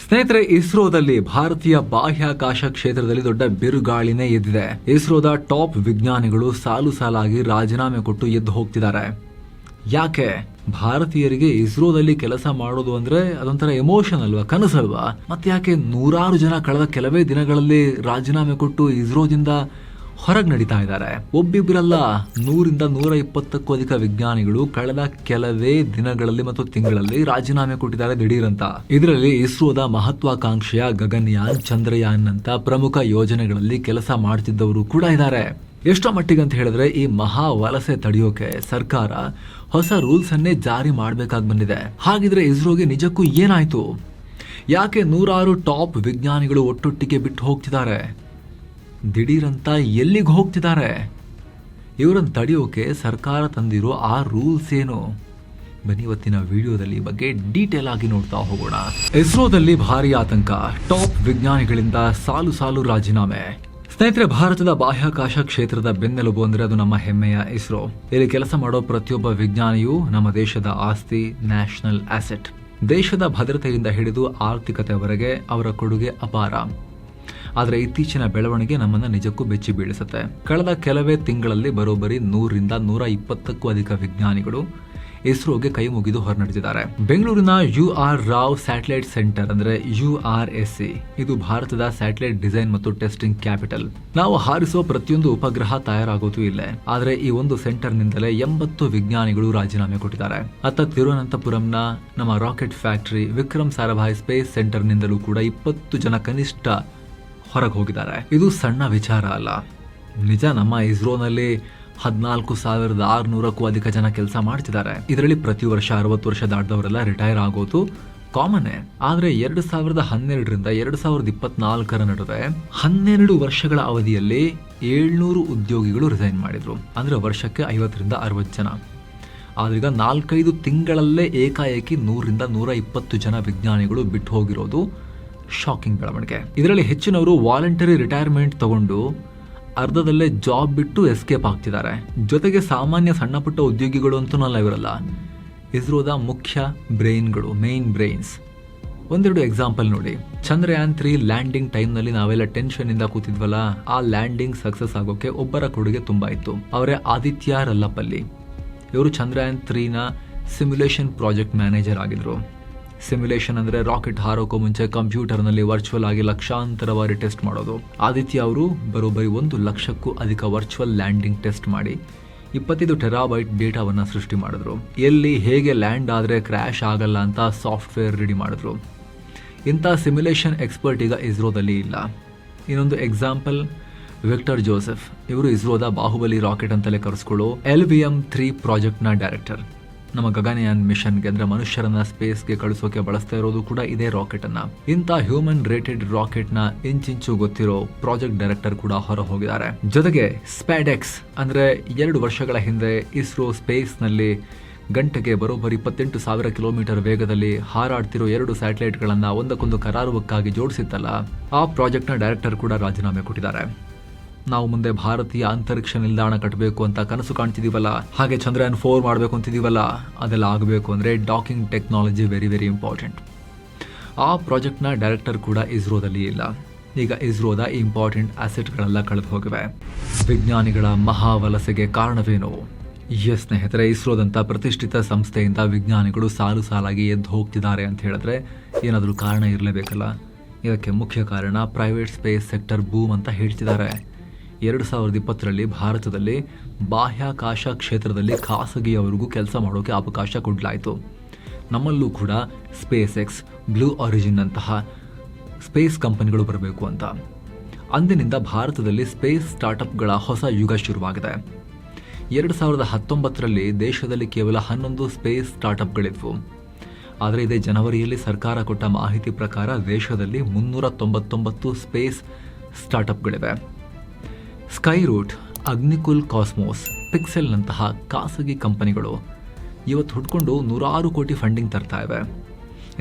ಸ್ನೇಹಿತರೆ, ಇಸ್ರೋದಲ್ಲಿ ಭಾರತೀಯ ಬಾಹ್ಯಾಕಾಶ ಕ್ಷೇತ್ರದಲ್ಲಿ ದೊಡ್ಡ ಬಿರುಗಾಳಿನೇ ಎದ್ದಿದೆ. ಇಸ್ರೋದ ಟಾಪ್ ವಿಜ್ಞಾನಿಗಳು ಸಾಲು ಸಾಲಾಗಿ ರಾಜೀನಾಮೆ ಕೊಟ್ಟು ಎದ್ದು ಹೋಗ್ತಿದ್ದಾರೆ. ಯಾಕೆ? ಭಾರತೀಯರಿಗೆ ಇಸ್ರೋದಲ್ಲಿ ಕೆಲಸ ಮಾಡೋದು ಅಂದ್ರೆ ಅದೊಂಥರ ಎಮೋಷನ್ ಅಲ್ವಾ, ಕನಸಲ್ವಾ? ಮತ್ತೆ ಯಾಕೆ ನೂರಾರು ಜನ ಕಳೆದ ಕೆಲವೇ ದಿನಗಳಲ್ಲಿ ರಾಜೀನಾಮೆ ಕೊಟ್ಟು ಇಸ್ರೋದಿಂದ ಹೊರಗೆ ನಡೀತಾ ಇದ್ದಾರೆ? ಒಬ್ಬಿಬ್ಬರಲ್ಲ, 100ರಿಂದ 120ಕ್ಕೂ ಅಧಿಕ ವಿಜ್ಞಾನಿಗಳು ಕಳೆದ ಕೆಲವೇ ದಿನಗಳಲ್ಲಿ ಮತ್ತು ತಿಂಗಳಲ್ಲಿ ರಾಜೀನಾಮೆ ಕೊಟ್ಟಿದ್ದಾರೆ ದಿಢೀರಂತ. ಇದರಲ್ಲಿ ಇಸ್ರೋದ ಮಹತ್ವಾಕಾಂಕ್ಷೆಯ ಗಗನಯಾನ್, ಚಂದ್ರಯಾನ್ ಅಂತ ಪ್ರಮುಖ ಯೋಜನೆಗಳಲ್ಲಿ ಕೆಲಸ ಮಾಡ್ತಿದ್ದವರು ಕೂಡ ಇದ್ದಾರೆ. ಎಷ್ಟೋ ಮಟ್ಟಿಗೆ ಅಂತ ಹೇಳಿದ್ರೆ ಈ ಮಹಾ ವಲಸೆ ತಡೆಯೋಕೆ ಸರ್ಕಾರ ಹೊಸ ರೂಲ್ಸ್ ಅನ್ನೇ ಜಾರಿ ಮಾಡಬೇಕಾಗಿ ಬಂದಿದೆ. ಹಾಗಿದ್ರೆ ಇಸ್ರೋಗೆ ನಿಜಕ್ಕೂ ಏನಾಯ್ತು? ಯಾಕೆ ನೂರಾರು ಟಾಪ್ ವಿಜ್ಞಾನಿಗಳು ಒಟ್ಟೊಟ್ಟಿಗೆ ಬಿಟ್ಟು ಹೋಗ್ತಿದ್ದಾರೆ? ದಿಢೀರಂತ ಎಲ್ಲಿಗೆ ಹೋಗ್ತಿದ್ದಾರೆ? ಇವರನ್ನು ತಡೆಯೋಕೆ ಸರ್ಕಾರ ತಂದಿರೋ ಆ ರೂಲ್ಸ್ ಏನು? ಬನ್ನಿ ಇವತ್ತಿನ ವಿಡಿಯೋದಲ್ಲಿ ಬಗ್ಗೆ ಡೀಟೇಲ್ ಆಗಿ ನೋಡ್ತಾ ಹೋಗೋಣ. ಇಸ್ರೋದಲ್ಲಿ ಭಾರಿ ಆತಂಕ, ಟಾಪ್ ವಿಜ್ಞಾನಿಗಳಿಂದ ಸಾಲು ಸಾಲು ರಾಜೀನಾಮೆ. ಸ್ನೇಹಿತರೆ, ಭಾರತದ ಬಾಹ್ಯಾಕಾಶ ಕ್ಷೇತ್ರದ ಬೆನ್ನೆಲುಬು ಅಂದ್ರೆ ಅದು ನಮ್ಮ ಹೆಮ್ಮೆಯ ಇಸ್ರೋ. ಇಲ್ಲಿ ಕೆಲಸ ಮಾಡೋ ಪ್ರತಿಯೊಬ್ಬ ವಿಜ್ಞಾನಿಯೂ ನಮ್ಮ ದೇಶದ ಆಸ್ತಿ, ನ್ಯಾಷನಲ್ ಆಸೆಟ್. ದೇಶದ ಭದ್ರತೆಯಿಂದ ಹಿಡಿದು ಆರ್ಥಿಕತೆವರೆಗೆ ಅವರ ಕೊಡುಗೆ ಅಪಾರ. ಆದರೆ ಇತ್ತೀಚಿನ ಬೆಳವಣಿಗೆ ನಮ್ಮನ್ನ ನಿಜಕ್ಕೂ ಬೆಚ್ಚಿ ಬೀಳಿಸುತ್ತೆ. ಕಳೆದ ಕೆಲವೇ ತಿಂಗಳಲ್ಲಿ ಬರೋಬ್ಬರಿ 100ರಿಂದ 120ಕ್ಕೂ ಅಧಿಕ ವಿಜ್ಞಾನಿಗಳು ಇಸ್ರೋಗೆ ಕೈ ಮುಗಿದು ಹೊರನಡೆದಿದ್ದಾರೆ. ಬೆಂಗಳೂರಿನ UR ರಾವ್ ಸ್ಯಾಟಲೈಟ್ ಸೆಂಟರ್ ಅಂದ್ರೆ URSC, ಇದು ಭಾರತದ ಸ್ಯಾಟಲೈಟ್ ಡಿಸೈನ್ ಮತ್ತು ಟೆಸ್ಟಿಂಗ್ ಕ್ಯಾಪಿಟಲ್. ನಾವು ಹಾರಿಸೋ ಪ್ರತಿಯೊಂದು ಉಪಗ್ರಹ ತಯಾರಾಗೋದು ಇಲ್ಲೇ. ಆದ್ರೆ ಈ ಒಂದು ಸೆಂಟರ್ ನಿಂದಲೇ 80 ವಿಜ್ಞಾನಿಗಳು ರಾಜೀನಾಮೆ ಕೊಟ್ಟಿದ್ದಾರೆ. ಅತ್ತ ತಿರುವನಂತಪುರಂನ ನಮ್ಮ rocket factory Vikram Sarabhai space centre ನಿಂದಲೂ ಕೂಡ 20 ಜನ ಕನಿಷ್ಠ ಹೊರಗೆ ಹೋಗಿದ್ದಾರೆ. ಇದು ಸಣ್ಣ ವಿಚಾರ ಅಲ್ಲ. ನಿಜ, ನಮ್ಮ ಇಸ್ರೋನಲ್ಲಿ 14,600ಕ್ಕೂ ಅಧಿಕ ಜನ ಕೆಲಸ ಮಾಡ್ತಿದ್ದಾರೆ. ಇದರಲ್ಲಿ ಪ್ರತಿ ವರ್ಷ 60 ವರ್ಷ ದಾಟಿದವರೆಲ್ಲ ರಿಟೈರ್ ಆಗೋದು ಕಾಮನ್. ಆದ್ರೆ 2012ರಿಂದ 2024 ನಡುವೆ 12 ವರ್ಷಗಳ ಅವಧಿಯಲ್ಲಿ 700 ಉದ್ಯೋಗಿಗಳು ರಿಸೈನ್ ಮಾಡಿದ್ರು. ಅಂದ್ರೆ ವರ್ಷಕ್ಕೆ 50ರಿಂದ 60 ಜನ. ಆದ್ರೀಗ 4-5 ತಿಂಗಳಲ್ಲೇ ಏಕಾಏಕಿ 100ರಿಂದ 120 ಜನ ವಿಜ್ಞಾನಿಗಳು ಬಿಟ್ಟು ಹೋಗಿರೋದು ಶಾಕಿಂಗ್ ಬೆಳವಣಿಗೆ. ಇದರಲ್ಲಿ ಹೆಚ್ಚಿನವರು ವಾಲಂಟರಿ ರಿಟೈರ್ಮೆಂಟ್ ತಗೊಂಡು ಅರ್ಧದಲ್ಲೇ ಜಾಬ್ ಬಿಟ್ಟು ಎಸ್ಕೇಪ್ ಆಗ್ತಿದ್ದಾರೆ. ಜೊತೆಗೆ ಸಾಮಾನ್ಯ ಸಣ್ಣ ಪುಟ್ಟ ಉದ್ಯೋಗಿಗಳು ಅಂತೂ ಇವರಲ್ಲ, ಇಸ್ರೋದ ಮುಖ್ಯ ಬ್ರೈನ್ಗಳು, ಮೇನ್ ಬ್ರೈನ್ಸ್. ಒಂದೆರಡು ಎಕ್ಸಾಂಪಲ್ ನೋಡಿ. ಚಂದ್ರಯಾನ್ 3 ಲ್ಯಾಂಡಿಂಗ್ ಟೈಮ್ ನಲ್ಲಿ ನಾವೆಲ್ಲ ಟೆನ್ಷನ್ ಇಂದ ಕೂತಿದ್ವಲ್ಲ, ಆ ಲ್ಯಾಂಡಿಂಗ್ ಸಕ್ಸಸ್ ಆಗೋಕೆ ಒಬ್ಬರ ಕೊಡುಗೆ ತುಂಬಾ ಇತ್ತು. ಅವರೇ ಆದಿತ್ಯ ರಲ್ಲಪಲ್ಲಿ. ಇವರು ಚಂದ್ರಯಾನ್ 3ನ ಸಿಮ್ಯುಲೇಷನ್ ಪ್ರಾಜೆಕ್ಟ್ ಮ್ಯಾನೇಜರ್ ಆಗಿದ್ರು. ಸಿಮ್ಯುಲೇಷನ್ ಅಂದ್ರೆ ರಾಕೆಟ್ ಹಾರೋಕೋ ಮುಂಚೆ ಕಂಪ್ಯೂಟರ್ ನಲ್ಲಿ ವರ್ಚುವಲ್ ಆಗಿ ಲಕ್ಷಾಂತರ ಬಾರಿ ಟೆಸ್ಟ್ ಮಾಡೋದು. ಆದಿತ್ಯ ಅವರು ಬರೋಬ್ಬರಿ 1 ಲಕ್ಷಕ್ಕೂ ಅಧಿಕ ವರ್ಚುವಲ್ ಲ್ಯಾಂಡಿಂಗ್ ಟೆಸ್ಟ್ ಮಾಡಿ 25 ಟೆರಾಬೈಟ್ ಡೇಟಾವನ್ನ ಸೃಷ್ಟಿ ಮಾಡಿದ್ರು. ಎಲ್ಲಿ ಹೇಗೆ ಲ್ಯಾಂಡ್ ಆದ್ರೆ ಕ್ರ್ಯಾಶ್ ಆಗಲ್ಲ ಅಂತ ಸಾಫ್ಟ್ವೇರ್ ರೆಡಿ ಮಾಡಿದ್ರು. ಇಂಥ ಸಿಮ್ಯುಲೇಷನ್ ಎಕ್ಸ್ಪರ್ಟ್ ಈಗ ಇಸ್ರೋದಲ್ಲಿ ಇಲ್ಲ. ಇನ್ನೊಂದು ಎಕ್ಸಾಂಪಲ್, ವಿಕ್ಟರ್ ಜೋಸೆಫ್. ಇವರು ಇಸ್ರೋದ ಬಾಹುಬಲಿ ರಾಕೆಟ್ ಅಂತಲೇ ಕರೆಸ್ಕೊಳ್ಳೋ LVM-3 ಪ್ರಾಜೆಕ್ಟ್ ನ ಡೈರೆಕ್ಟರ್. ನಮ್ಮ ಗಗನಯಾನ್ ಮಿಷನ್ಗೆ ಅಂದ್ರೆ ಮನುಷ್ಯರನ್ನ ಸ್ಪೇಸ್ಗೆ ಕಳಿಸೋಕೆ ಬಳಸ್ತಾ ಇರೋದು ಕೂಡ ಇದೇ ರಾಕೆಟ್ ಅನ್ನ. ಇಂಥ ಹ್ಯೂಮನ್ ರೇಟೆಡ್ ರಾಕೆಟ್ ನ ಇಂಚಿಂಚು ಗೊತ್ತಿರೋ ಪ್ರಾಜೆಕ್ಟ್ ಡೈರೆಕ್ಟರ್ ಕೂಡ ಹೊರ ಹೋಗಿದ್ದಾರೆ. ಜೊತೆಗೆ ಸ್ಪ್ಯಾಡೆಕ್ಸ್ ಅಂದ್ರೆ 2 ವರ್ಷಗಳ ಹಿಂದೆ ಇಸ್ರೋ ಸ್ಪೇಸ್ ನಲ್ಲಿ ಗಂಟೆಗೆ ಬರೋಬ್ಬರಿ 28,000 ಕಿಲೋಮೀಟರ್ ವೇಗದಲ್ಲಿ ಹಾರಾಡ್ತಿರೋ 2 ಸ್ಯಾಟಲೈಟ್ ಗಳನ್ನ ಒಂದಕ್ಕೊಂದು ಕರಾರುವಕ್ಕಾಗಿ ಜೋಡಿಸಿತ್ತಲ್ಲ, ಆ ಪ್ರಾಜೆಕ್ಟ್ ನ ಡೈರೆಕ್ಟರ್ ಕೂಡ ರಾಜೀನಾಮೆ ಕೊಟ್ಟಿದ್ದಾರೆ. ನಾವು ಮುಂದೆ ಭಾರತೀಯ ಅಂತರಿಕ್ಷ ನಿಲ್ದಾಣ ಕಟ್ಟಬೇಕು ಅಂತ ಕನಸು ಕಾಣ್ತಿದೀವಲ್ಲ, ಹಾಗೆ ಚಂದ್ರಯಾನ್ 4 ಮಾಡಬೇಕು ಅಂತಿದೀವಲ್ಲ, ಅದೆಲ್ಲ ಆಗಬೇಕು ಅಂದ್ರೆ docking technology very very important. ಆ ಪ್ರಾಜೆಕ್ಟ್ನ ಡೈರೆಕ್ಟರ್ ಕೂಡ ಇಸ್ರೋದಲ್ಲಿ ಇಲ್ಲ. ಈಗ ಇಸ್ರೋದ ಇಂಪಾರ್ಟೆಂಟ್ ಅಸೆಟ್ಗಳೆಲ್ಲ ಕಳೆದು ಹೋಗಿವೆ. ವಿಜ್ಞಾನಿಗಳ ಮಹಾವಲಸೆಗೆ ಕಾರಣವೇನು? ಸ್ನೇಹಿತರೆ, ಇಸ್ರೋದಂತ ಪ್ರತಿಷ್ಠಿತ ಸಂಸ್ಥೆಯಿಂದ ವಿಜ್ಞಾನಿಗಳು ಸಾಲು ಸಾಲಾಗಿ ಎದ್ದು ಹೋಗ್ತಿದ್ದಾರೆ ಅಂತ ಹೇಳಿದ್ರೆ ಏನಾದರೂ ಕಾರಣ ಇರಲೇಬೇಕಲ್ಲ. ಇದಕ್ಕೆ ಮುಖ್ಯ ಕಾರಣ ಪ್ರೈವೇಟ್ ಸ್ಪೇಸ್ ಸೆಕ್ಟರ್ ಬೂಮ್ ಅಂತ ಹೇಳ್ತಿದ್ದಾರೆ. 2020ರಲ್ಲಿ ಭಾರತದಲ್ಲಿ ಬಾಹ್ಯಾಕಾಶ ಕ್ಷೇತ್ರದಲ್ಲಿ ಖಾಸಗಿಯವರಿಗೂ ಕೆಲಸ ಮಾಡೋಕೆ ಅವಕಾಶ ಕೊಡಲಾಯಿತು. ನಮ್ಮಲ್ಲೂ ಕೂಡ ಸ್ಪೇಸ್ ಎಕ್ಸ್, ಬ್ಲೂ ಆರಿಜಿನ್ ಅಂತಹ ಸ್ಪೇಸ್ ಕಂಪನಿಗಳು ಬರಬೇಕು ಅಂತ. ಅಂದಿನಿಂದ ಭಾರತದಲ್ಲಿ ಸ್ಪೇಸ್ ಸ್ಟಾರ್ಟ್ಅಪ್ಗಳ ಹೊಸ ಯುಗ ಶುರುವಾಗಿದೆ. 2019ರಲ್ಲಿ ದೇಶದಲ್ಲಿ ಕೇವಲ 11 ಸ್ಪೇಸ್ ಸ್ಟಾರ್ಟ್ಅಪ್ಗಳಿದ್ವು. ಆದರೆ ಇದೇ ಜನವರಿಯಲ್ಲಿ ಸರ್ಕಾರ ಕೊಟ್ಟ ಮಾಹಿತಿ ಪ್ರಕಾರ ದೇಶದಲ್ಲಿ 399 ಸ್ಪೇಸ್ ಸ್ಟಾರ್ಟ್ಅಪ್ಗಳಿವೆ. Skyroot, Agnikul Cosmos, pixel ನಂತಹ ಖಾಸಗಿ ಕಂಪನಿಗಳು ಇವತ್ತು ಹುಡ್ಕೊಂಡು 100 ಕೋಟಿ ಫಂಡಿಂಗ್ ತರ್ತಾ ಇವೆ.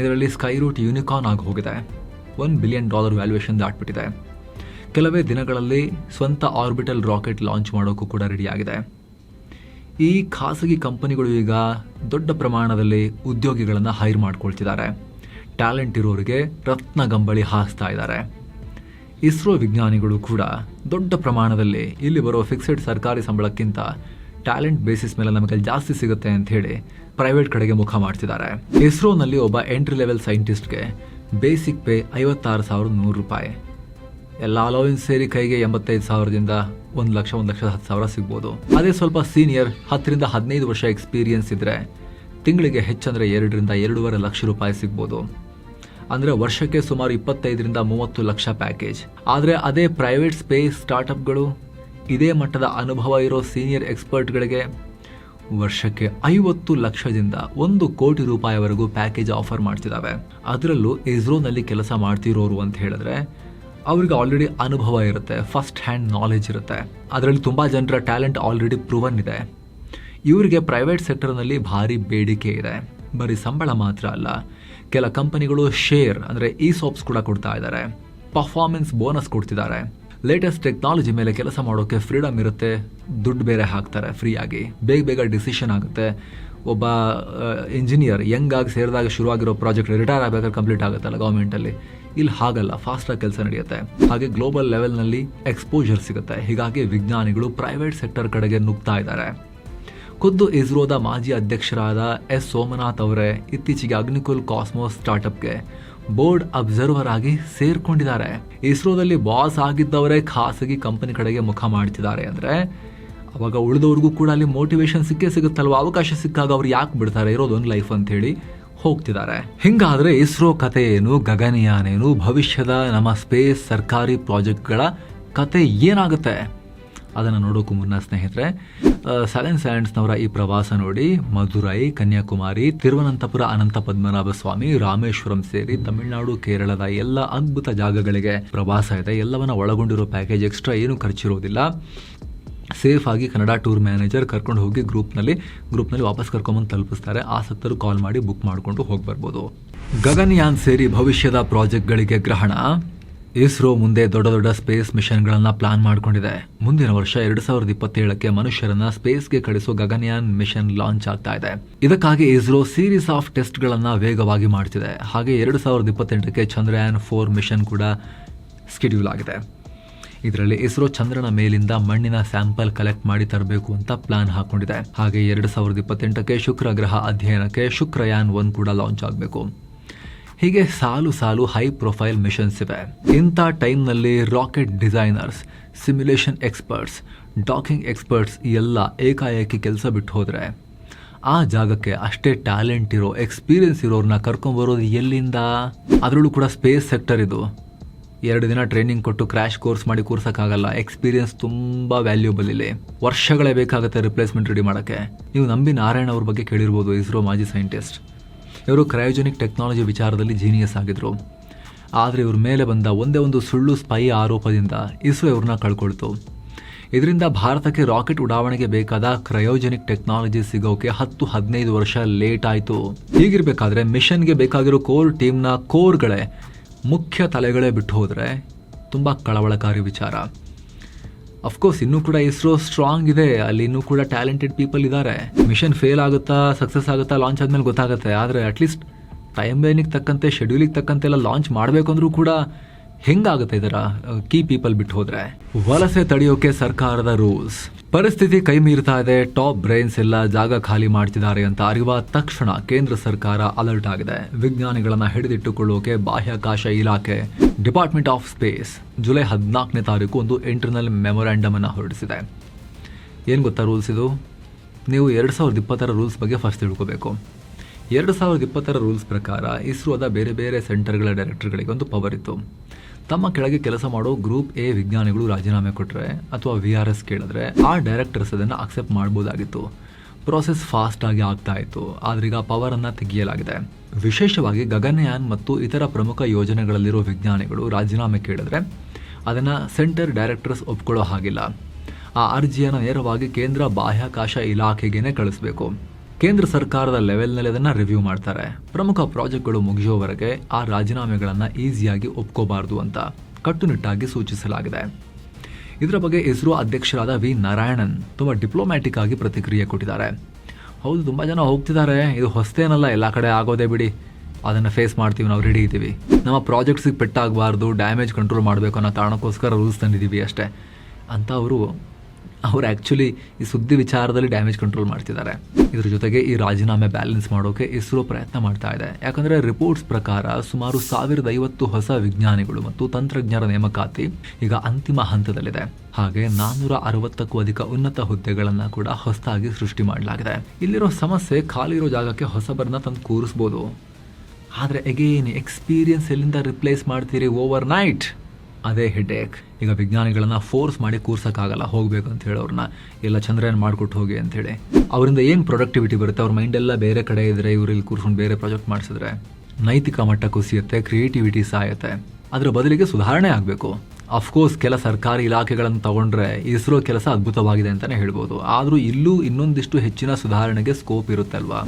ಇದರಲ್ಲಿ ಸ್ಕೈ ರೂಟ್ ಯೂನಿಕಾರ್ನ್ ಆಗಿ ಹೋಗಿದೆ. $1 ಬಿಲಿಯನ್ ವ್ಯಾಲ್ಯೂಯೇಷನ್ ದಾಟ್ಬಿಟ್ಟಿದೆ. ಕೆಲವೇ ದಿನಗಳಲ್ಲಿ ಸ್ವಂತ ಆರ್ಬಿಟಲ್ ರಾಕೆಟ್ ಲಾಂಚ್ ಮಾಡೋಕ್ಕೂ ಕೂಡ ರೆಡಿಯಾಗಿದೆ. ಈ ಖಾಸಗಿ ಕಂಪನಿಗಳು ಈಗ ದೊಡ್ಡ ಪ್ರಮಾಣದಲ್ಲಿ ಉದ್ಯೋಗಿಗಳನ್ನು ಹೈರ್ ಮಾಡ್ಕೊಳ್ತಿದ್ದಾರೆ. ಟ್ಯಾಲೆಂಟ್ ಇರೋರಿಗೆ ರತ್ನ ಗಂಬಳಿ ಹಾಸ್ತಾ ಇದ್ದಾರೆ. ಇಸ್ರೋ ವಿಜ್ಞಾನಿಗಳು ಕೂಡ ದೊಡ್ಡ ಪ್ರಮಾಣದಲ್ಲಿ ಇಲ್ಲಿ ಬರೋ ಫಿಕ್ಸೆಡ್ ಸರ್ಕಾರಿ ಸಂಬಳಕ್ಕಿಂತ ಟ್ಯಾಲೆಂಟ್ ಬೇಸಿಸ್ ಮೇಲೆ ನಮಗೆ ಜಾಸ್ತಿ ಸಿಗುತ್ತೆ ಅಂತ ಹೇಳಿ ಪ್ರೈವೇಟ್ ಕಡೆಗೆ ಮುಖ ಮಾಡ್ತಿದ್ದಾರೆ. ಇಸ್ರೋನಲ್ಲಿ ಒಬ್ಬ ಎಂಟ್ರಿ ಲೆವೆಲ್ ಸೈಂಟಿಸ್ಟ್ಗೆ ಬೇಸಿಕ್ ಪೇ 56,100 ರೂಪಾಯಿ. ಎಲ್ಲ ಅಲೋವೆನ್ಸ್ ಸೇರಿ ಕೈಗೆ 85,000ದಿಂದ 1,10,000 ಸಿಗ್ಬೋದು. ಅದೇ ಸ್ವಲ್ಪ ಸೀನಿಯರ್ 10 ರಿಂದ 15 ವರ್ಷ ಎಕ್ಸ್ಪೀರಿಯನ್ಸ್ ಇದ್ರೆ ತಿಂಗಳಿಗೆ ಹೆಚ್ಚಂದ್ರೆ 2 ರಿಂದ 2.5 ಲಕ್ಷ ರೂಪಾಯಿ ಸಿಗ್ಬೋದು. ಅಂದ್ರೆ ವರ್ಷಕ್ಕೆ ಸುಮಾರು 25 ರಿಂದ 30 ಲಕ್ಷ ಪ್ಯಾಕೇಜ್. ಆದ್ರೆ ಅದೇ ಪ್ರೈವೇಟ್ ಸ್ಪೇಸ್ ಸ್ಟಾರ್ಟ್ಅಪ್ಗಳು ಇದೇ ಮಟ್ಟದ ಅನುಭವ ಇರೋ ಸೀನಿಯರ್ ಎಕ್ಸ್ಪರ್ಟ್ಗಳಿಗೆ ವರ್ಷಕ್ಕೆ 50 ಲಕ್ಷದಿಂದ 1 ಕೋಟಿ ರೂಪಾಯಿವರೆಗೂ ಪ್ಯಾಕೇಜ್ ಆಫರ್ ಮಾಡ್ತಿದ್ದಾವೆ. ಅದರಲ್ಲೂ ಇಸ್ರೋನಲ್ಲಿ ಕೆಲಸ ಮಾಡ್ತಿರೋರು ಅಂತ ಹೇಳಿದ್ರೆ ಅವ್ರಿಗೆ ಆಲ್ರೆಡಿ ಅನುಭವ ಇರುತ್ತೆ, ಫಸ್ಟ್ ಹ್ಯಾಂಡ್ ನಾಲೆಜ್ ಇರುತ್ತೆ. ಅದರಲ್ಲಿ ತುಂಬ ಜನರ ಟ್ಯಾಲೆಂಟ್ ಆಲ್ರೆಡಿ ಪ್ರೂವನ್ ಇದೆ. ಇವರಿಗೆ ಪ್ರೈವೇಟ್ ಸೆಕ್ಟರ್ನಲ್ಲಿ ಭಾರಿ ಬೇಡಿಕೆ ಇದೆ. ಬರೀ ಸಂಬಳ ಮಾತ್ರ ಅಲ್ಲ, ಕೆಲ ಕಂಪನಿಗಳು ಶೇರ್ ಅಂದರೆ ಇಸಾಪ್ಸ್ ಕೂಡ ಕೊಡ್ತಾ ಇದ್ದಾರೆ, ಪರ್ಫಾರ್ಮೆನ್ಸ್ ಬೋನಸ್ ಕೊಡ್ತಿದ್ದಾರೆ. ಲೇಟೆಸ್ಟ್ ಟೆಕ್ನಾಲಜಿ ಮೇಲೆ ಕೆಲಸ ಮಾಡೋಕ್ಕೆ ಫ್ರೀಡಮ್ ಇರುತ್ತೆ, ದುಡ್ಡು ಬೇರೆ ಹಾಕ್ತಾರೆ ಫ್ರೀಯಾಗಿ, ಬೇಗ ಡಿಸಿಷನ್ ಆಗುತ್ತೆ. ಒಬ್ಬ ಇಂಜಿನಿಯರ್ ಯಂಗ್ ಆಗಿ ಸೇರಿದಾಗ ಶುರುವಾಗಿರೋ ಪ್ರಾಜೆಕ್ಟ್ ರಿಟೈರ್ ಆಗಬೇಕಾದ್ರೆ ಕಂಪ್ಲೀಟ್ ಆಗುತ್ತಲ್ಲ ಗೌರ್ಮೆಂಟಲ್ಲಿ, ಇಲ್ಲಿ ಹಾಗಲ್ಲ, ಫಾಸ್ಟಾಗಿ ಕೆಲಸ ನಡೆಯುತ್ತೆ. ಹಾಗೆ ಗ್ಲೋಬಲ್ ಲೆವೆಲ್ನಲ್ಲಿ ಎಕ್ಸ್ಪೋಜರ್ ಸಿಗುತ್ತೆ. ಹೀಗಾಗಿ ವಿಜ್ಞಾನಿಗಳು ಪ್ರೈವೇಟ್ ಸೆಕ್ಟರ್ ಕಡೆಗೆ ನುಗ್ತಾ ಇದ್ದಾರೆ. ಖುದ್ದು ಇಸ್ರೋದ ಮಾಜಿ ಅಧ್ಯಕ್ಷರಾದ ಎಸ್ ಸೋಮನಾಥ್ ಅವರೇ ಇತ್ತೀಚೆಗೆ ಅಗ್ನಿಕುಲ್ ಕಾಸ್ಮೋಸ್ ಸ್ಟಾರ್ಟ್ಅಪ್ಗೆ ಬೋರ್ಡ್ ಅಬ್ಸರ್ವರ್ ಆಗಿ ಸೇರ್ಕೊಂಡಿದ್ದಾರೆ. ಇಸ್ರೋದಲ್ಲಿ ಬಾಸ್ ಆಗಿದ್ದವರೇ ಖಾಸಗಿ ಕಂಪನಿ ಕಡೆಗೆ ಮುಖ ಮಾಡ್ತಿದ್ದಾರೆ ಅಂದ್ರೆ ಅವಾಗ ಉಳಿದವ್ರಿಗೂ ಕೂಡ ಅಲ್ಲಿ ಮೋಟಿವೇಶನ್ ಸಿಗುತ್ತಲ್ವ. ಅವಕಾಶ ಸಿಕ್ಕಾಗ ಅವ್ರು ಯಾಕೆ ಬಿಡ್ತಾರೆ, ಇರೋದೊಂದು ಲೈಫ್ ಅಂತ ಹೇಳಿ ಹೋಗ್ತಿದ್ದಾರೆ. ಹಿಂಗಾದ್ರೆ ಇಸ್ರೋ ಕತೆ ಏನು, ಗಗನಯಾನ್ ಏನು, ಭವಿಷ್ಯದ ನಮ್ಮ ಸ್ಪೇಸ್ ಸರ್ಕಾರಿ ಪ್ರಾಜೆಕ್ಟ್ಗಳ ಕತೆ ಏನಾಗುತ್ತೆ ಅದನ್ನು ನೋಡೋಕ್ಕೂ ಮುನ್ನ ಸ್ನೇಹಿತರೆ, ಸೆವೆನ್ ಸೈಲೆಂಟ್ಸ್ನವರ ಈ ಪ್ರವಾಸ ನೋಡಿ ಮಧುರೈ, ಕನ್ಯಾಕುಮಾರಿ, ತಿರುವನಂತಪುರ ಅನಂತ ಪದ್ಮನಾಭ ಸ್ವಾಮಿ, ರಾಮೇಶ್ವರಂ ಸೇರಿ ತಮಿಳುನಾಡು, ಕೇರಳದ ಎಲ್ಲ ಅದ್ಭುತ ಜಾಗಗಳಿಗೆ ಪ್ರವಾಸ ಇದೆ. ಎಲ್ಲವನ್ನ ಒಳಗೊಂಡಿರೋ ಪ್ಯಾಕೇಜ್, ಎಕ್ಸ್ಟ್ರಾ ಏನು ಖರ್ಚಿರೋದಿಲ್ಲ. ಸೇಫ್ ಆಗಿ ಕನ್ನಡ ಟೂರ್ ಮ್ಯಾನೇಜರ್ ಕರ್ಕೊಂಡು ಹೋಗಿ ಗ್ರೂಪ್ನಲ್ಲಿ ವಾಪಸ್ ಕರ್ಕೊಂಬಂದು ತಲುಪಿಸ್ತಾರೆ. ಆಸಕ್ತರು ಕಾಲ್ ಮಾಡಿ ಬುಕ್ ಮಾಡಿಕೊಂಡು ಹೋಗಿ ಬರ್ಬೋದು. ಗಗನಯಾನ್ ಸೇರಿ ಭವಿಷ್ಯದ ಪ್ರಾಜೆಕ್ಟ್ಗಳಿಗೆ ಗ್ರಹಣ. ಇಸ್ರೋ ಮುಂದೆ ದೊಡ್ಡ ಸ್ಪೇಸ್ ಮಿಷನ್ಗಳನ್ನು ಪ್ಲಾನ್ ಮಾಡಿಕೊಂಡಿದೆ. ಮುಂದಿನ ವರ್ಷ 2027ಕ್ಕೆ ಮನುಷ್ಯರನ್ನ ಸ್ಪೇಸ್ಗೆ ಕಳಿಸೋ ಗಗನಯಾನ್ ಮಿಷನ್ ಲಾಂಚ್ ಆಗ್ತಾ ಇದೆ. ಇದಕ್ಕಾಗಿ ಇಸ್ರೋ ಸೀರೀಸ್ ಆಫ್ ಟೆಸ್ಟ್ಗಳನ್ನು ವೇಗವಾಗಿ ಮಾಡ್ತಿದೆ. ಹಾಗೆ 2028ಕ್ಕೆ ಚಂದ್ರಯಾನ್ 4 ಮಿಷನ್ ಕೂಡ ಸ್ಕೆಡ್ಯೂಲ್ ಆಗಿದೆ. ಇದರಲ್ಲಿ ಇಸ್ರೋ ಚಂದ್ರನ ಮೇಲಿಂದ ಮಣ್ಣಿನ ಸ್ಯಾಂಪಲ್ ಕಲೆಕ್ಟ್ ಮಾಡಿ ತರಬೇಕು ಅಂತ ಪ್ಲಾನ್ ಹಾಕೊಂಡಿದೆ. ಹಾಗೆ 2028ಕ್ಕೆ ಶುಕ್ರ ಗ್ರಹ ಅಧ್ಯಯನಕ್ಕೆ ಶುಕ್ರಯಾನ್ 1 ಕೂಡ ಲಾಂಚ್ ಆಗಬೇಕು. ಹೀಗೆ ಸಾಲು ಹೈ ಪ್ರೊಫೈಲ್ ಮಿಷನ್ಸ್ ಇವೆ. ಇಂಥ ಟೈಮ್ನಲ್ಲಿ rocket designers, simulation experts, docking experts ಎಲ್ಲ ಏಕಾಏಕಿ ಕೆಲಸ ಬಿಟ್ಟು ಹೋದರೆ ಆ ಜಾಗಕ್ಕೆ ಅಷ್ಟೇ ಟ್ಯಾಲೆಂಟ್ ಇರೋ, ಎಕ್ಸ್ಪೀರಿಯನ್ಸ್ ಇರೋರನ್ನ ಕರ್ಕೊಂಬರೋದು ಎಲ್ಲಿಂದ? ಅದರಲ್ಲೂ ಕೂಡ ಸ್ಪೇಸ್ ಸೆಕ್ಟರ್ ಇದು. 2 ದಿನ ಟ್ರೈನಿಂಗ್ ಕೊಟ್ಟು ಕ್ರ್ಯಾಶ್ ಕೋರ್ಸ್ ಮಾಡಿ ಕೂರ್ಸೋಕ್ಕಾಗಲ್ಲ. ಎಕ್ಸ್ಪೀರಿಯನ್ಸ್ ತುಂಬ ವ್ಯಾಲ್ಯೂಬಲ್ ಇಲ್ಲಿ. ವರ್ಷಗಳೇ ಬೇಕಾಗುತ್ತೆ ರಿಪ್ಲೇಸ್ಮೆಂಟ್ ರೆಡಿ ಮಾಡೋಕ್ಕೆ. ನೀವು ನಂಬಿ ನಾರಾಯಣ್ ಅವ್ರ ಬಗ್ಗೆ ಕೇಳಿರ್ಬೋದು, ಇಸ್ರೋ ಮಾಜಿ ಸೈಂಟಿಸ್ಟ್. ಇವರು ಕ್ರಯೋಜೆನಿಕ್ ಟೆಕ್ನಾಲಜಿ ವಿಚಾರದಲ್ಲಿ ಜೀನಿಯಸ್ ಆಗಿದ್ರು. ಆದರೆ ಇವ್ರ ಮೇಲೆ ಬಂದ ಒಂದೇ ಒಂದು ಸುಳ್ಳು ಸ್ಪೈ ಆರೋಪದಿಂದ ಇಸ್ರೋ ಇವ್ರನ್ನ ಕಳ್ಕೊಳ್ತು. ಇದರಿಂದ ಭಾರತಕ್ಕೆ ರಾಕೆಟ್ ಉಡಾವಣೆಗೆ ಬೇಕಾದ ಕ್ರಯೋಜೆನಿಕ್ ಟೆಕ್ನಾಲಜಿ ಸಿಗೋಕೆ 10-15 ವರ್ಷ ಲೇಟ್ ಆಯಿತು. ಹೀಗಿರಬೇಕಾದ್ರೆ ಮಿಷನ್ಗೆ ಬೇಕಾಗಿರೋ ಕೋರ್ ಟೀಮ್ನ ಕೋರ್ಗಳೇ, ಮುಖ್ಯ ತಲೆಗಳೇ ಬಿಟ್ಟು ಹೋದರೆ ತುಂಬ ಕಳವಳಕಾರಿ ವಿಚಾರ. ಅಫ್ಕೋರ್ಸ್ ಇನ್ನೂ ಕೂಡ ಇಸ್ರೋ ಸ್ಟ್ರಾಂಗ್ ಇದೆ, ಅಲ್ಲಿ ಇನ್ನೂ ಕೂಡ ಟ್ಯಾಲೆಂಟೆಡ್ ಪೀಪಲ್ ಇದ್ದಾರೆ. ಮಿಷನ್ ಫೇಲ್ ಆಗುತ್ತಾ, ಸಕ್ಸಸ್ ಆಗುತ್ತಾ, ಲಾಂಚ್ ಆದ್ಮೇಲೆ ಗೊತ್ತಾಗುತ್ತೆ. ಆದರೆ ಅಟ್ಲೀಸ್ಟ್ ಟೈಮ್ ಲೈನಿಗೆ ತಕ್ಕಂತೆ, ಶೆಡ್ಯೂಲಿಗೆ ತಕ್ಕಂತೆ ಎಲ್ಲ ಲಾಂಚ್ ಮಾಡಬೇಕಂದ್ರೂ ಕೂಡ ಹೆಂಗಾಗುತ್ತೆ ಇದರ ಕೀ ಪೀಪಲ್ ಬಿಟ್ಟು ಹೋದ್ರೆ? ವಲಸೆ ತಡೆಯೋಕೆ ಸರ್ಕಾರದ ರೂಲ್ಸ್. ಪರಿಸ್ಥಿತಿ ಕೈ ಮೀರ್ತಾ ಇದೆ, ಟಾಪ್ ಬ್ರೈನ್ಸ್ ಎಲ್ಲ ಜಾಗ ಖಾಲಿ ಮಾಡ್ತಿದ್ದಾರೆ ಅಂತ ಅರಿವ ತಕ್ಷಣ ಕೇಂದ್ರ ಸರ್ಕಾರ ಅಲರ್ಟ್ ಆಗಿದೆ. ವಿಜ್ಞಾನಿಗಳನ್ನ ಹಿಡಿದಿಟ್ಟುಕೊಳ್ಳೋಕೆ ಬಾಹ್ಯಾಕಾಶ ಇಲಾಖೆ ಡಿಪಾರ್ಟ್ಮೆಂಟ್ ಆಫ್ ಸ್ಪೇಸ್ ಜುಲೈ 14ನೇ ತಾರೀಕು ಒಂದು ಇಂಟರ್ನಲ್ ಮೆಮೊರಾಂಡಮ್ ಅನ್ನು ಹೊರಡಿಸಿದೆ. ಏನು ಗೊತ್ತಾ ರೂಲ್ಸ್ ಇದು? ನೀವು 2020ರ ರೂಲ್ಸ್ ಬಗ್ಗೆ ಫಸ್ಟ್ ತಿಳ್ಕೋಬೇಕು. 2020ರ ರೂಲ್ಸ್ ಪ್ರಕಾರ ಇಸ್ರೋದ ಬೇರೆ ಬೇರೆ ಸೆಂಟರ್ಗಳ ಡೈರೆಕ್ಟರ್ಗಳಿಗೆ ಒಂದು ಪವರ್ ಇತ್ತು. ತಮ್ಮ ಕೆಳಗೆ ಕೆಲಸ ಮಾಡೋ ಗ್ರೂಪ್ ಎ ವಿಜ್ಞಾನಿಗಳು ರಾಜೀನಾಮೆ ಕೊಟ್ಟರೆ ಅಥವಾ VRS ಕೇಳಿದ್ರೆ ಆ ಡೈರೆಕ್ಟರ್ಸ್ ಅದನ್ನು ಅಕ್ಸೆಪ್ಟ್ ಮಾಡ್ಬೋದಾಗಿತ್ತು. ಪ್ರೋಸೆಸ್ ಫಾಸ್ಟಾಗಿ ಆಗ್ತಾ ಇತ್ತು. ಆದ್ರೀಗ ಪವರನ್ನು ತೆಗೆಯಲಾಗಿದೆ. ವಿಶೇಷವಾಗಿ ಗಗನಯಾನ್ ಮತ್ತು ಇತರ ಪ್ರಮುಖ ಯೋಜನೆಗಳಲ್ಲಿರೋ ವಿಜ್ಞಾನಿಗಳು ರಾಜೀನಾಮೆ ಕೇಳಿದ್ರೆ ಅದನ್ನು ಸೆಂಟರ್ ಡೈರೆಕ್ಟರ್ಸ್ ಒಪ್ಕೊಳ್ಳೋ ಹಾಗಿಲ್ಲ. ಆ ಅರ್ಜಿಯನ್ನು ನೇರವಾಗಿ ಕೇಂದ್ರ ಬಾಹ್ಯಾಕಾಶ ಇಲಾಖೆಗೇನೆ ಕಳಿಸ್ಬೇಕು. ಕೇಂದ್ರ ಸರ್ಕಾರದ ಲೆವೆಲ್ನಲ್ಲಿ ಅದನ್ನು ರಿವ್ಯೂ ಮಾಡ್ತಾರೆ. ಪ್ರಮುಖ ಪ್ರಾಜೆಕ್ಟ್ಗಳು ಮುಗಿಯೋವರೆಗೆ ಆ ರಾಜೀನಾಮೆಗಳನ್ನು ಈಸಿಯಾಗಿ ಒಪ್ಕೋಬಾರ್ದು ಅಂತ ಕಟ್ಟುನಿಟ್ಟಾಗಿ ಸೂಚಿಸಲಾಗಿದೆ. ಇದರ ಬಗ್ಗೆ ಇಸ್ರೋ ಅಧ್ಯಕ್ಷರಾದ ವಿ ನಾರಾಯಣನ್ ತುಂಬ ಡಿಪ್ಲೊಮ್ಯಾಟಿಕ್ ಆಗಿ ಪ್ರತಿಕ್ರಿಯೆ ಕೊಟ್ಟಿದ್ದಾರೆ. ಹೌದು, ತುಂಬ ಜನ ಹೋಗ್ತಿದ್ದಾರೆ, ಇದು ಹೊಸತೇನಲ್ಲ, ಎಲ್ಲ ಕಡೆ ಆಗೋದೇ ಬಿಡಿ, ಅದನ್ನು ಫೇಸ್ ಮಾಡ್ತೀವಿ, ನಾವು ರೆಡಿ ಇದ್ದೀವಿ. ನಮ್ಮ ಪ್ರಾಜೆಕ್ಟ್ಸಿಗೆ ಪೆಟ್ಟಾಗಬಾರ್ದು, ಡ್ಯಾಮೇಜ್ ಕಂಟ್ರೋಲ್ ಮಾಡಬೇಕು ಅನ್ನೋ ಕಾರಣಕ್ಕೋಸ್ಕರ ರೂಲ್ಸ್ ತಂದಿದ್ದೀವಿ ಅಷ್ಟೇ ಅಂತ ಅವರು ಆ್ಯಕ್ಚುಲಿ ಈ ಸುದ್ದಿ ವಿಚಾರದಲ್ಲಿ ಡ್ಯಾಮೇಜ್ ಕಂಟ್ರೋಲ್ ಮಾಡ್ತಿದ್ದಾರೆ. ಇದ್ರ ಜೊತೆಗೆ ಈ ರಾಜೀನಾಮೆ ಬ್ಯಾಲೆನ್ಸ್ ಮಾಡೋಕೆ ಇಸ್ರೋ ಪ್ರಯತ್ನ ಮಾಡ್ತಾ ಇದೆ. ಯಾಕಂದರೆ ರಿಪೋರ್ಟ್ಸ್ ಪ್ರಕಾರ ಸುಮಾರು 1050 ಹೊಸ ವಿಜ್ಞಾನಿಗಳು ಮತ್ತು ತಂತ್ರಜ್ಞರ ನೇಮಕಾತಿ ಈಗ ಅಂತಿಮ ಹಂತದಲ್ಲಿದೆ. ಹಾಗೆ 460ಕ್ಕೂ ಅಧಿಕ ಉನ್ನತ ಹುದ್ದೆಗಳನ್ನು ಕೂಡ ಹೊಸದಾಗಿ ಸೃಷ್ಟಿ ಮಾಡಲಾಗಿದೆ. ಇಲ್ಲಿರೋ ಸಮಸ್ಯೆ ಖಾಲಿ ಇರೋ ಜಾಗಕ್ಕೆ ಹೊಸಬರನ್ನ ತಂದು ಕೂರಿಸ್ಬೋದು, ಆದರೆ ಎಗೇನ್ ಎಕ್ಸ್ಪೀರಿಯನ್ಸ್ ಎಲ್ಲಿಂದ ರಿಪ್ಲೇಸ್ ಮಾಡ್ತೀರಿ ಓವರ್ ನೈಟ್? ಅದೇ ಹೆಡೇಕ್. ಈಗ ವಿಜ್ಞಾನಿಗಳನ್ನ ಫೋರ್ಸ್ ಮಾಡಿ ಕೂರ್ಸೋಕ್ಕಾಗಲ್ಲ, ಹೋಗಬೇಕು ಅಂತ ಹೇಳಿ ಅವ್ರನ್ನ ಎಲ್ಲ ಚಂದ್ರಯಾನ ಮಾಡಿಕೊಟ್ಟು ಹೋಗಿ ಅಂತೇಳಿ. ಅವರಿಂದ ಏನು ಪ್ರೊಡಕ್ಟಿವಿಟಿ ಬರುತ್ತೆ? ಅವ್ರ ಮೈಂಡೆಲ್ಲ ಬೇರೆ ಕಡೆ ಇದ್ದರೆ ಇವರು ಇಲ್ಲಿ ಕೂರ್ಸ್ಕೊಂಡು ಬೇರೆ ಪ್ರಾಜೆಕ್ಟ್ ಮಾಡಿಸಿದ್ರೆ ನೈತಿಕ ಮಟ್ಟ ಕುಸಿಯುತ್ತೆ, ಕ್ರಿಯೇಟಿವಿಟಿ ಸಾಯುತ್ತೆ. ಅದರ ಬದಲಿಗೆ ಸುಧಾರಣೆ ಆಗಬೇಕು. ಅಫ್ಕೋರ್ಸ್ ಕೆಲ ಸರ್ಕಾರಿ ಇಲಾಖೆಗಳನ್ನು ತಗೊಂಡ್ರೆ ಇಸ್ರೋ ಕೆಲಸ ಅದ್ಭುತವಾಗಿದೆ ಅಂತಲೇ ಹೇಳ್ಬೋದು. ಆದರೂ ಇಲ್ಲೂ ಇನ್ನೊಂದಿಷ್ಟು ಹೆಚ್ಚಿನ ಸುಧಾರಣೆಗೆ ಸ್ಕೋಪ್ ಇರುತ್ತೆ ಅಲ್ವಾ.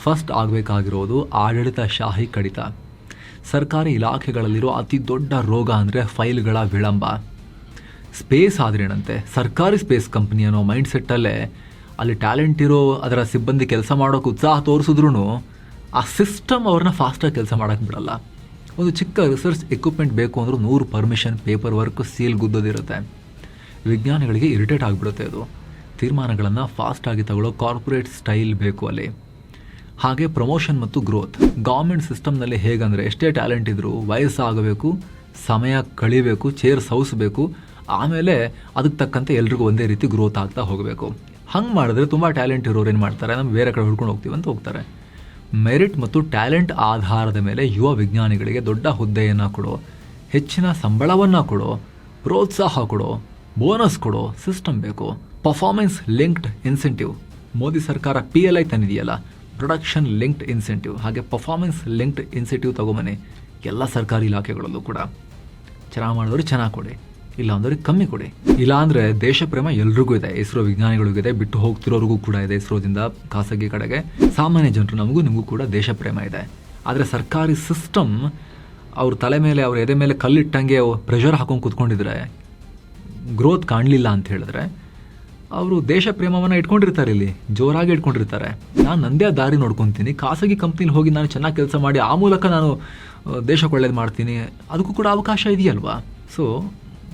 ಫಸ್ಟ್ ಆಗಬೇಕಾಗಿರೋದು ಆಡಳಿತಶಾಹಿ ಕಡಿತ. ಸರ್ಕಾರಿ ಇಲಾಖೆಗಳಲ್ಲಿರೋ ಅತಿ ದೊಡ್ಡ ರೋಗ ಅಂದರೆ ಫೈಲ್ಗಳ ವಿಳಂಬ. ಸ್ಪೇಸ್ ಆದ್ರೇನಂತೆ, ಸರ್ಕಾರಿ ಸ್ಪೇಸ್ ಕಂಪ್ನಿ ಅನ್ನೋ ಮೈಂಡ್ ಸೆಟ್ಟಲ್ಲೇ ಅಲ್ಲಿ ಟ್ಯಾಲೆಂಟ್ ಇರೋ ಅದರ ಸಿಬ್ಬಂದಿ ಕೆಲಸ ಮಾಡೋಕೆ ಉತ್ಸಾಹ ತೋರಿಸಿದ್ರು ಆ ಸಿಸ್ಟಮ್ ಅವ್ರನ್ನ ಫಾಸ್ಟಾಗಿ ಕೆಲಸ ಮಾಡೋಕ್ಕೆ ಬಿಡಲ್ಲ. ಒಂದು ಚಿಕ್ಕ ರಿಸರ್ಚ್ ಎಕ್ವಿಪ್ಮೆಂಟ್ ಬೇಕು ಅಂದರೂ 100 ಪರ್ಮಿಷನ್, ಪೇಪರ್ ವರ್ಕ್, ಸೀಲ್ ಗುದ್ದೋದಿರುತ್ತೆ. ವಿಜ್ಞಾನಿಗಳಿಗೆ ಇರಿಟೇಟ್ ಆಗಿಬಿಡುತ್ತೆ ಅದು. ತೀರ್ಮಾನಗಳನ್ನು ಫಾಸ್ಟಾಗಿ ತಗೊಳ್ಳೋ ಕಾರ್ಪೊರೇಟ್ ಸ್ಟೈಲ್ ಬೇಕು ಅಲ್ಲಿ. ಹಾಗೆ ಪ್ರಮೋಷನ್ ಮತ್ತು ಗ್ರೋತ್. ಗೌರ್ಮೆಂಟ್ ಸಿಸ್ಟಮ್ನಲ್ಲಿ ಹೇಗಂದರೆ ಎಷ್ಟೇ ಟ್ಯಾಲೆಂಟ್ ಇದ್ದರೂ ವಯಸ್ಸಾಗಬೇಕು, ಸಮಯ ಕಳಿಬೇಕು, ಚೇರ್ ಸೌಸಬೇಕು, ಆಮೇಲೆ ಅದಕ್ಕೆ ತಕ್ಕಂತೆ ಎಲ್ರಿಗೂ ಒಂದೇ ರೀತಿ ಗ್ರೋತ್ ಆಗ್ತಾ ಹೋಗಬೇಕು. ಹಂಗೆ ಮಾಡಿದ್ರೆ ತುಂಬ ಟ್ಯಾಲೆಂಟ್ ಇರೋರು ಏನು ಮಾಡ್ತಾರೆ, ನಮ್ಮ ಬೇರೆ ಕಡೆ ಹುಡ್ಕೊಂಡು ಹೋಗ್ತೀವಿ ಅಂತ ಹೋಗ್ತಾರೆ. ಮೆರಿಟ್ ಮತ್ತು ಟ್ಯಾಲೆಂಟ್ ಆಧಾರದ ಮೇಲೆ ಯುವ ವಿಜ್ಞಾನಿಗಳಿಗೆ ದೊಡ್ಡ ಹುದ್ದೆಯನ್ನು ಕೊಡೋ, ಹೆಚ್ಚಿನ ಸಂಬಳವನ್ನು ಕೊಡೋ, ಪ್ರೋತ್ಸಾಹ ಕೊಡೋ, ಬೋನಸ್ ಕೊಡೋ ಸಿಸ್ಟಮ್ ಬೇಕು. Performance linked incentive. ಮೋದಿ ಸರ್ಕಾರ PLI ತಂದಿದೆಯಲ್ಲ, ಪ್ರೊಡಕ್ಷನ್ ಲಿಂಕ್ಡ್ ಇನ್ಸೆಂಟಿವ್. ಹಾಗೆ ಪರ್ಫಾರ್ಮೆನ್ಸ್ ಲಿಂಕ್ಡ್ ಇನ್ಸೆಂಟಿವ್ ತಗೊಂಬನ್ನಿ ಎಲ್ಲ ಸರ್ಕಾರಿ ಇಲಾಖೆಗಳಲ್ಲೂ ಕೂಡ. ಚೆನ್ನಾಗಿ ಮಾಡಿದವ್ರಿಗೆ ಚೆನ್ನಾಗಿ ಕೊಡಿ, ಇಲ್ಲ ಅಂದವ್ರಿಗೆ ಕಮ್ಮಿ ಕೊಡಿ. ಇಲ್ಲಾಂದರೆ ದೇಶ ಪ್ರೇಮ ಎಲ್ರಿಗೂ ಇದೆ, ಇಸ್ರೋ ವಿಜ್ಞಾನಿಗಳಿಗಿದೆ, ಬಿಟ್ಟು ಹೋಗ್ತಿರೋರಿಗೂ ಕೂಡ ಇದೆ. ಇಸ್ರೋದಿಂದ ಖಾಸಗಿ ಕಡೆಗೆ ಸಾಮಾನ್ಯ ಜನರು ನಮಗೂ ನಿಮಗೂ ಕೂಡ ದೇಶ ಪ್ರೇಮ ಇದೆ. ಆದರೆ ಸರ್ಕಾರಿ ಸಿಸ್ಟಮ್ ಅವ್ರ ತಲೆ ಮೇಲೆ, ಅವ್ರ ಎದೆ ಮೇಲೆ ಕಲ್ಲಿಟ್ಟಂಗೆ ಪ್ರೆಷರ್ ಹಾಕೊಂಡು ಕೂತ್ಕೊಂಡಿದ್ರೆ, ಗ್ರೋತ್ ಕಾಣಲಿಲ್ಲ ಅಂತ ಹೇಳಿದ್ರೆ ಅವರು ದೇಶ ಪ್ರೇಮವನ್ನು ಇಟ್ಕೊಂಡಿರ್ತಾರೆ, ಇಲ್ಲಿ ಜೋರಾಗಿ ಇಟ್ಕೊಂಡಿರ್ತಾರೆ. ನಾನು ನಂದೇ ದಾರಿ ನೋಡ್ಕೊತೀನಿ, ಖಾಸಗಿ ಕಂಪ್ನಿಲಿ ಹೋಗಿ ನಾನು ಚೆನ್ನಾಗಿ ಕೆಲಸ ಮಾಡಿ ಆ ಮೂಲಕ ನಾನು ದೇಶಕ್ಕೆ ಒಳ್ಳೇದು ಮಾಡ್ತೀನಿ, ಅದಕ್ಕೂ ಕೂಡ ಅವಕಾಶ ಇದೆಯಲ್ವಾ. ಸೊ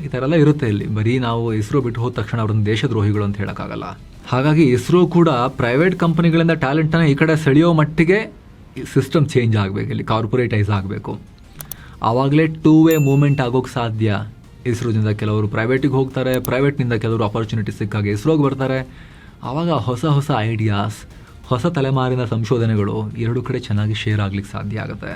ಈ ಥರ ಎಲ್ಲ ಇರುತ್ತೆ ಇಲ್ಲಿ. ಬರೀ ನಾವು ಇಸ್ರೋ ಬಿಟ್ಟು ಹೋದ ತಕ್ಷಣ ಅವ್ರನ್ನ ದೇಶದ್ರೋಹಿಗಳು ಅಂತ ಹೇಳೋಕ್ಕಾಗಲ್ಲ. ಹಾಗಾಗಿ ಇಸ್ರೋ ಕೂಡ ಪ್ರೈವೇಟ್ ಕಂಪನಿಗಳಿಂದ ಟ್ಯಾಲೆಂಟನ್ನು ಈ ಕಡೆ ಸೆಳೆಯೋ ಮಟ್ಟಿಗೆ ಸಿಸ್ಟಮ್ ಚೇಂಜ್ ಆಗಬೇಕು, ಇಲ್ಲಿ ಕಾರ್ಪೊರೇಟೈಸ್ ಆಗಬೇಕು. ಆವಾಗಲೇ 2 ವೇ ಮೂವ್ಮೆಂಟ್ ಆಗೋಕ್ಕೆ ಸಾಧ್ಯ. ಇಸ್ರೋದಿಂದ ಕೆಲವರು ಪ್ರೈವೇಟಿಗೆ ಹೋಗ್ತಾರೆ, ಪ್ರೈವೇಟ್ನಿಂದ ಕೆಲವರು ಆಪರ್ಚುನಿಟಿ ಸಿಕ್ಕಾಗ ಇಸ್ರೋಗೆ ಬರ್ತಾರೆ. ಆವಾಗ ಹೊಸ ಹೊಸ ಐಡಿಯಾಸ್, ಹೊಸ ತಲೆಮಾರಿನ ಸಂಶೋಧನೆಗಳು ಎರಡು ಕಡೆ ಚೆನ್ನಾಗಿ ಶೇರ್ ಆಗ್ಲಿಕ್ಕೆ ಸಾಧ್ಯ ಆಗುತ್ತೆ.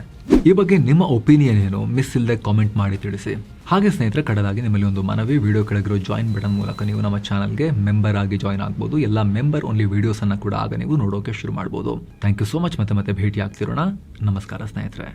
ಈ ಬಗ್ಗೆ ನಿಮ್ಮ ಒಪಿನಿಯನ್ ಏನು? ಮಿಸ್ ಇಲ್ಲದೆ ಕಾಮೆಂಟ್ ಮಾಡಿ ತಿಳಿಸಿ. ಹಾಗೆ ಸ್ನೇಹಿತರೆ, ಕಡೆದಾಗಿ ನಿಮ್ಮಲ್ಲಿ ಒಂದು ಮನವಿ, ವಿಡಿಯೋ ಕೆಳಗಿರೋ ಜಾಯಿನ್ ಬಟನ್ ಮೂಲಕ ನೀವು ನಮ್ಮ ಚಾನಲ್ಗೆ ಮೆಂಬರ್ ಆಗಿ ಜಾಯಿನ್ ಆಗ್ಬೋದು. ಎಲ್ಲ ಮೆಂಬರ್ ಓನ್ಲಿ ವಿಡಿಯೋಸನ್ನು ಕೂಡ ಆಗ ನೀವು ನೋಡೋಕೆ ಶುರು ಮಾಡ್ಬೋದು. Thank you so much. ಮತ್ತೆ ಭೇಟಿ ಆಗ್ತಿರೋಣ. ನಮಸ್ಕಾರ ಸ್ನೇಹಿತರೆ.